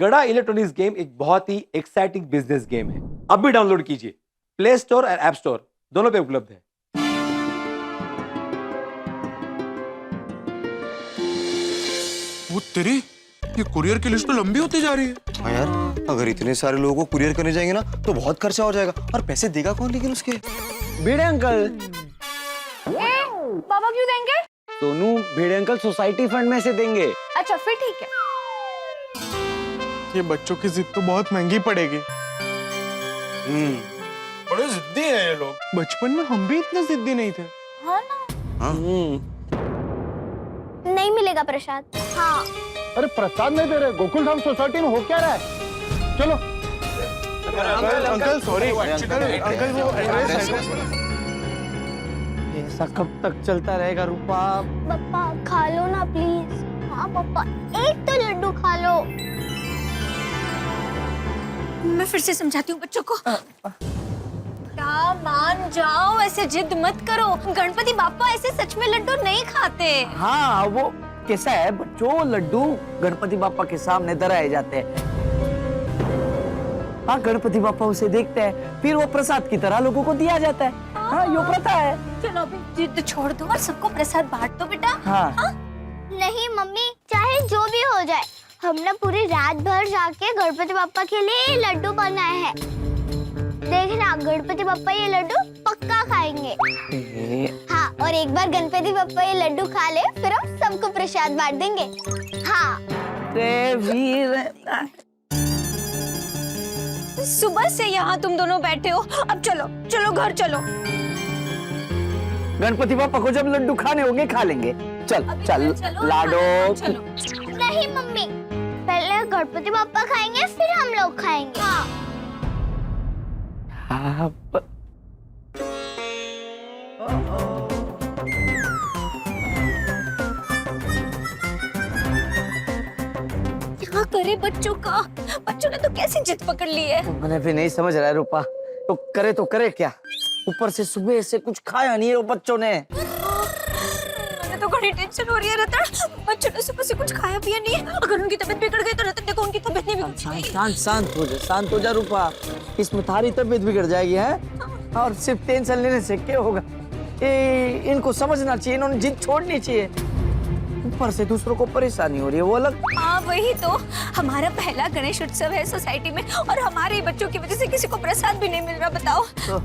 गड़ा electronics game एक बहुत ही एक्साइटिंग बिजनेस गेम है। अब भी डाउनलोड कीजिए, प्ले स्टोर और ऐप स्टोर दोनों पे उपलब्ध है। वो तेरी ये कुरियर की लिस्ट तो लंबी होती जा रही है। हाँ यार, अगर इतने सारे लोगों को कुरियर करने जाएंगे ना तो बहुत खर्चा हो जाएगा। और पैसे देगा कौन लेकिन उसके? भिड़े अंकल। पापा क्यों देंगे? सोनू, भिड़े अंकल सोसाइटी फंड में से देंगे। अच्छा फिर ठीक है। ये बच्चों की जिद तो बहुत महंगी पड़ेगी। बड़े जिद्दी हैं ये लोग। बचपन में हम भी इतने जिद्दी नहीं थे। हाँ ना। नहीं मिलेगा प्रसाद। हाँ। अरे प्रसाद नहीं दे रहे, गोकुल धाम सोसाइटी में हो क्या रहा है? चलो। अंकल सॉरी, अंकल वो एड्रेस है। ऐसा कब तक चलता रहेगा रूपा? पापा खा लो ना प्लीज। हाँ पापा, एक तो लड्डू खा लो। मैं फिर से समझाती हूँ बच्चों को। क्या मान जाओ, ऐसे जिद मत करो। गणपति बापा ऐसे सच में लड्डू नहीं खाते। हाँ, वो कैसा है बच्चों, लड्डू गणपति बापा के सामने धराए जाते हैं। हाँ, गणपति बापा उसे देखते हैं, फिर वो प्रसाद की तरह लोगों को दिया जाता है। हाँ, ये प्रथा है। चलो अभी जिद छोड़ दो और सबको प्रसाद बांट दो बेटा। हाँ। नहीं मम्मी, चाहे जो भी हो जाए, हमने पूरी रात भर जाके गणपति बापा के लिए लड्डू बनाए हैं। देखना, गणपति बापा ये लड्डू पक्का खाएंगे। हाँ, और एक बार गणपति बापा ये लड्डू खा ले, फिर हम सबको प्रसाद बांट देंगे। हाँ। वीर, सुबह से यहाँ तुम दोनों बैठे हो, अब चलो चलो घर चलो। गणपति बापा को जब लड्डू खाने होंगे खा लेंगे। चल चल लाडो। नहीं मम्मी, पहले गणपति बापा खाएंगे, फिर हम लोग खाएंगे। हाँ। क्या करे बच्चों का? बच्चों ने तो कैसी जिद पकड़ ली है। मैंने भी नहीं समझ रहा है रूपा, तो करे क्या? ऊपर से सुबह से कुछ खाया नहीं है वो बच्चों ने। मुझे तो बड़ी टेंशन हो रही है रतन। बच्चों ने सुबह से कुछ खाया पिया नहीं है। अगर उनकी तबीयत बिगड़ गई तो रतन देखो उनकी तबीयत नहीं बिगड़ेगी। शांत हो जा रूपा। इसमें थारी तबीयत बिगड़ जाएगी है। और सिर्फ टेंशन लेने से क्या होगा? इनको समझना चाहिए, इन्होंने जिद छोड़नी चाहिए। ऊपर से दूसरों को परेशानी हो रही है, वो अलग। हाँ वही तो, हमारा पहला गणेश उत्सव है सोसाइटी में और हमारे बच्चों की वजह से किसी को प्रसाद भी नहीं मिल रहा। बताओ तो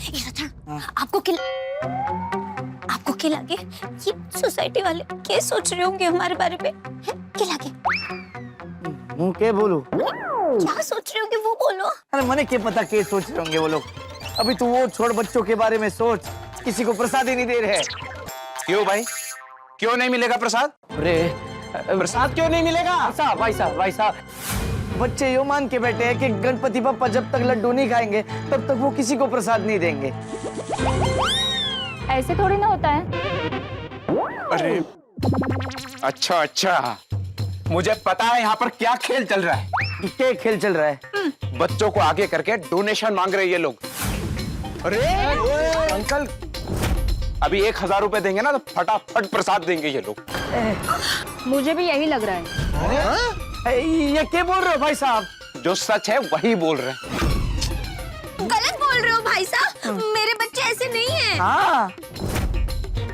ये रतन, आपको क्या लगे ये सोसाइटी वाले क्या सोच रहे होंगे हमारे बारे में? क्या लगे? मुंह के बोलूं? क्या सोच रहे होंगे वो बोलो। अरे मने क्या पता क्या सोच रहे होंगे वो लोग। अभी तू वो छोड़, बच्चों के बारे में सोच। किसी को प्रसाद ही नहीं दे रहे। क्यों भाई, क्यों नहीं मिलेगा प्रसाद? अरे प्रसाद क्यों नहीं मिलेगा? भाई साहब, बच्चे यो मान के बैठे हैं कि गणपति बप्पा जब तक लड्डू नहीं खाएंगे तब तक वो किसी को प्रसाद नहीं देंगे। ऐसे थोड़ी ना होता है। अरे अच्छा, मुझे पता है यहाँ पर क्या खेल चल रहा है। क्या खेल चल रहा है? बच्चों को आगे करके डोनेशन मांग रहे हैं ये लोग। अरे अंकल, अभी 1000 रुपए देंगे ना तो फटाफट प्रसाद देंगे ये लोग। मुझे भी यही लग रहा है। ये क्या बोल रहे हो भाई साहब? जो सच है वही बोल रहे हैं। गलत बोल रहे हो भाई साहब, मेरे बच्चे ऐसे नहीं हैं। हाँ।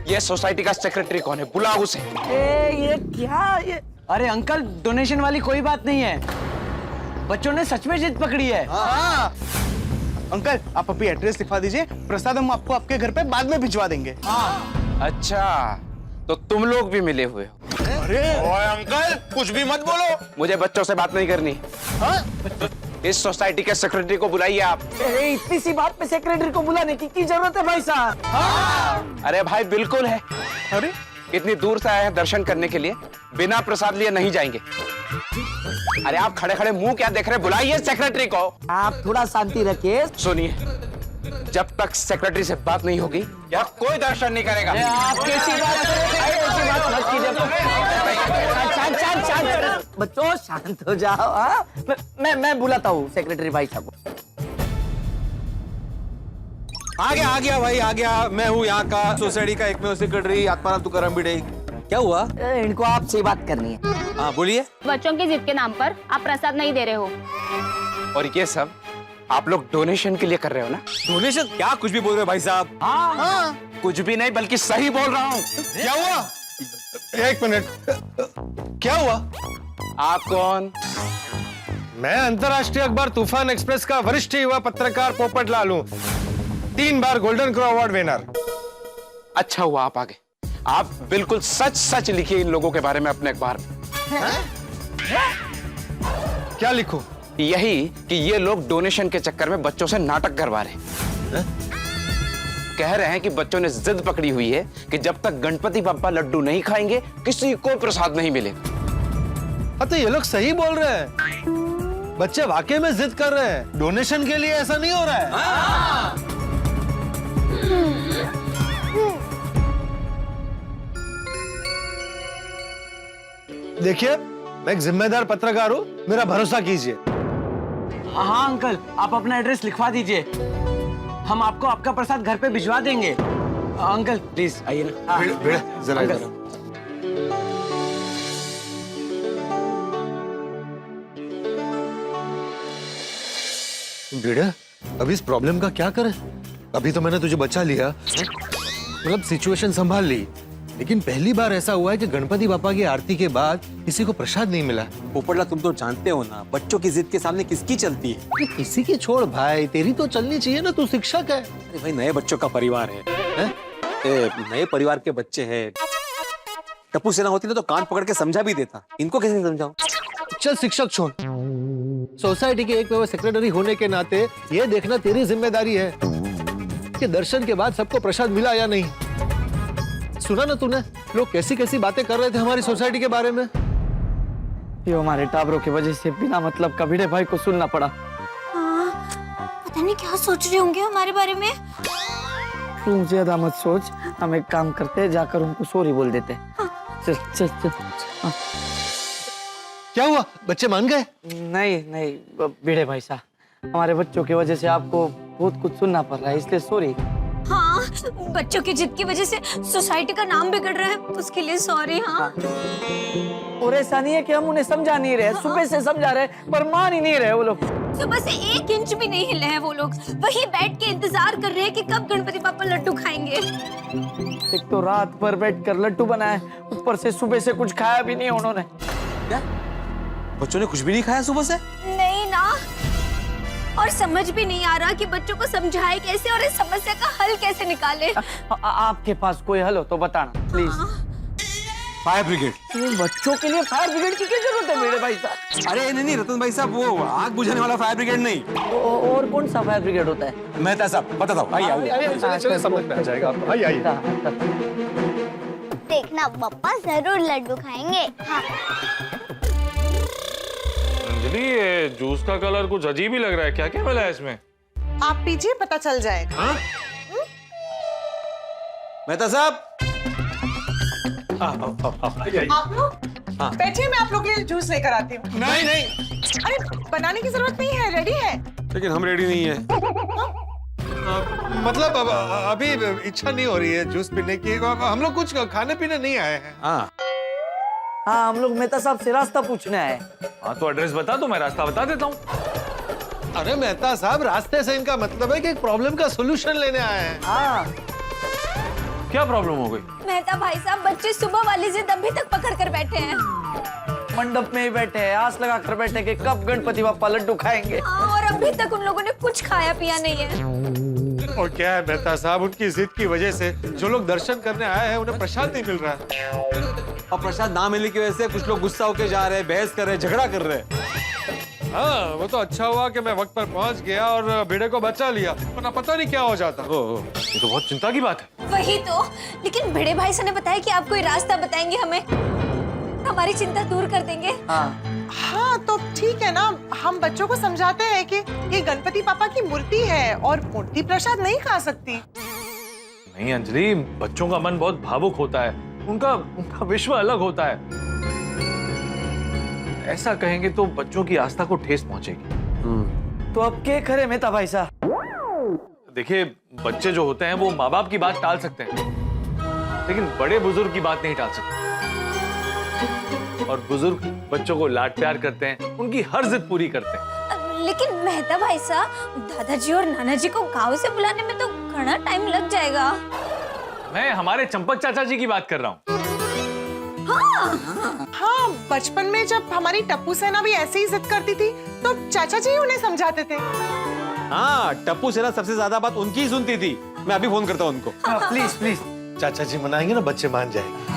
ये सोसाइटी का सेक्रेटरी कौन है? बुलाओ उसे। ये क्या ये? अरे अंकल, डोनेशन वाली कोई बात नहीं है। बच्चों ने सच में जिद पकड़ी है। हाँ। अंकल आप अभी एड्रेस लिखवा दीजिए, प्रसाद हम आपको आपके घर पे बाद में भिजवा देंगे। अच्छा, तो तुम लोग भी मिले हुए हो? अरे ओए अंकल, कुछ भी मत बोलो। मुझे बच्चों से बात नहीं करनी। इस सोसाइटी के सेक्रेटरी को बुलाइए आप। इतनी सी बात पे सेक्रेटरी को बुलाने की जरूरत है भाई साहब? अरे भाई बिल्कुल है। अरे इतनी दूर से आए हैं दर्शन करने के लिए, बिना प्रसाद लिए नहीं जाएंगे। अरे आप खड़े खड़े मुंह क्या देख रहे? बुलाइए सेक्रेटरी को। आप थोड़ा शांति रखिए। सुनिए, जब तक सेक्रेटरी से बात नहीं होगी यहाँ कोई दर्शन नहीं करेगा। आप कैसी बात मत कीजिए। बच्चों शांत हो जाओ। हाँ, मैं बुलाता हूँ सेक्रेटरी भाई साहब को। आ गया भाई, आ गया। मैं हूँ यहाँ का सोसाइटी का एकमेव सेक्रेटरी आत्माराम तुकाराम भिड़े। क्या हुआ? इनको आपसे बात करनी है। हाँ बोलिए। बच्चों की जिद के नाम पर आप प्रसाद नहीं दे रहे हो। और ये सब आप लोग डोनेशन के लिए कर रहे हो ना? डोनेशन? क्या कुछ भी बोल रहे हो भाई साहब? हाँ। कुछ भी नहीं, बल्कि सही बोल रहा हूँ। क्या हुआ? एक मिनट, क्या हुआ? आप कौन? मैं अंतर्राष्ट्रीय अखबार तूफान एक्सप्रेस का वरिष्ठ युवा पत्रकार पोपट लाल हूँ, 3 बार गोल्डन क्रो अवार्ड विनर। अच्छा हुआ आप आ गए। आप बिल्कुल सच सच लिखिए इन लोगों के बारे में अपने अखबार में। क्या लिखूं? यही कि ये लोग डोनेशन के चक्कर में बच्चों से नाटक करवा रहे हैं। कह रहे हैं कि बच्चों ने जिद पकड़ी हुई है कि जब तक गणपति बप्पा लड्डू नहीं खाएंगे किसी को प्रसाद नहीं मिलेगा। हाँ तो ये लोग सही बोल रहे हैं, बच्चे वाकई में जिद कर रहे हैं। डोनेशन के लिए ऐसा नहीं हो रहा है। देखिए, मैं एक जिम्मेदार पत्रकार हूँ, मेरा भरोसा कीजिए। हाँ अंकल, आप अपना एड्रेस लिखवा दीजिए, हम आपको आपका प्रसाद घर पे भिजवा देंगे। अंकल प्लीज आइए ना। जरा अंकल। जरा। भिड़े, अब इस प्रॉब्लम का क्या करें? अभी तो मैंने तुझे बचा लिया, मतलब सिचुएशन संभाल ली, लेकिन पहली बार ऐसा हुआ है कि गणपति बापा की आरती के बाद किसी को प्रसाद नहीं मिला। पोपटला, तुम तो जानते हो ना, बच्चों की जिद के सामने किसकी चलती है? अरे किसी की छोड़ भाई, तेरी तो चलनी चाहिए ना, तू शिक्षक है। अरे भाई, नए बच्चों का परिवार है, नए परिवार के बच्चे हैं। टप्पू सेना होती ना तो कान पकड़ के समझा भी देता, इनको कैसे समझाऊं? चल शिक्षक छोड़, सोसाइटी के एक सेक्रेटरी होने के नाते ये देखना तेरी जिम्मेदारी है कि दर्शन के बाद सबको प्रसाद मिला या नहीं। सुना ना तूने, लोग कैसी कैसी बातें कर रहे थे हमारी सोसाइटी के बारे में। ये हमारे टाबरों की वजह से बिना मतलब का भिड़े भाई को सुनना पड़ा। पता नहीं क्या सोच रहे होंगे हमारे बारे में। तुम ज्यादा मत सोच, हम एक काम करते हैं, जाकर उनको सॉरी बोल देते हैं। चल चल चल। हाँ। क्या हुआ, बच्चे मान गए? नहीं नहीं भिड़े भाई साहब, हमारे बच्चों की वजह से आपको बहुत कुछ सुनना पड़ रहा है, इसलिए सॉरी। हाँ, बच्चों की जिद की वजह से सोसाइटी का नाम बिगड़ रहा है, उसके लिए सॉरी। हाँ, और ऐसा नहीं है कि हम उन्हें समझा नहीं रहे, सुबह से समझा रहे पर मान ही नहीं रहे वो लोग। सुबह से 1 इंच भी नहीं हिले हैं वो लोग, वही बैठ के इंतजार कर रहे हैं कि कब गणपति पापा लड्डू खाएंगे। एक तो रात भर बैठकर लड्डू बनाए, ऊपर से सुबह से कुछ खाया भी नहीं उन्होंने। क्या बच्चों ने कुछ भी नहीं खाया सुबह से? नहीं ना, और समझ भी नहीं आ रहा कि बच्चों को समझाए कैसे और इस समस्या का हल कैसे निकाले। आपके पास कोई हल हो तो बताना प्लीज। Fire brigade. बच्चों के लिए फायर ब्रिगेड की क्या जरूरत है मेरे भाई साहब? अरे नहीं रतन भाई साहब, वो आग बुझाने वाला फायर ब्रिगेड नहीं। और कौन सा फायर ब्रिगेड होता है? मेहता साहब बताता हूँ, आइए। चलिए समझ में आ जाएगा आपको। आइए आइए। देखना पप्पा जरूर लड्डू खाएंगे। हाँ। अंजलि, ये जूस का कलर कुछ अजीब ही लग रहा है, क्या क्या मिला है इसमें? आप पीजिए, पता चल जाएगा। मेहता साहब, आप लोग बैठिए, मैं आप लोग के लिए जूस लेकर आती हूँ। नहीं, अरे बनाने की जरूरत नहीं है, रेडी है। लेकिन हम रेडी नहीं है। मतलब अभी इच्छा नहीं हो रही है जूस पीने की, हम लोग कुछ खाने पीने नहीं आए हैं। हाँ, हम लोग मेहता साहब से रास्ता पूछने आए। हाँ तो एड्रेस बता दो, मैं रास्ता बता देता हूँ। अरे मेहता साहब, रास्ते से इनका मतलब है कि एक प्रॉब्लम का सॉल्यूशन लेने आए हैं। हाँ, क्या प्रॉब्लम हो गई? मेहता भाई साहब, बच्चे सुबह वाली जिद अभी तक पकड़ कर बैठे हैं। मंडप में ही बैठे हैं, आस लगा कर बैठे कि कब गणपति बापा लड्डू खाएंगे। हाँ, और अभी तक उन लोगों ने कुछ खाया पिया नहीं है। और क्या है मेहता साहब, उनकी जिद की वजह से जो लोग दर्शन करने आए हैं उन्हें प्रसाद नहीं मिल रहा है। और प्रसाद ना मिलने की वजह से कुछ लोग गुस्सा होके जा रहे हैं, बहस कर रहे हैं, झगड़ा कर रहे हैं। हाँ, वो तो अच्छा हुआ कि मैं वक्त पर पहुंच गया और भिड़े को बचा लिया, वरना पता नहीं क्या हो जाता। ये तो बहुत चिंता की बात है। वही तो, लेकिन बड़े भाई साहब ने बताया कि आप कोई रास्ता बताएंगे हमें, हमारी चिंता दूर कर देंगे। हाँ तो ठीक है ना, हम बच्चों को समझाते हैं कि ये गणपति पापा की मूर्ति है और मूर्ति प्रसाद नहीं खा सकती। नहीं अंजलि, बच्चों का मन बहुत भावुक होता है, उनका विश्व अलग होता है। ऐसा कहेंगे तो बच्चों की आस्था को ठेस पहुंचेगी। तो अब क्या करे मेहता भाई साहब? देखिए, बच्चे जो होते हैं वो माँ बाप की बात टाल सकते हैं, लेकिन बड़े बुजुर्ग की बात नहीं टाल सकते। और बुजुर्ग बच्चों को लाड प्यार करते हैं, उनकी हर जिद पूरी करते हैं। लेकिन मेहता भाई साहब, दादाजी और नाना जी को गांव से बुलाने में तो घना टाइम लग जाएगा। मैं हमारे चंपक चाचा जी की बात कर रहा हूँ। हाँ, बचपन में जब हमारी टप्पू सेना भी ऐसे ही जिद करती थी तो चाचा जी उन्हें समझाते थे। हाँ, टप्पू सेना सबसे ज्यादा बात उनकी ही सुनती थी। मैं अभी फोन करता हूँ उनको। प्लीज प्लीज, चाचा जी मनाएंगे ना, बच्चे मान जाएंगे।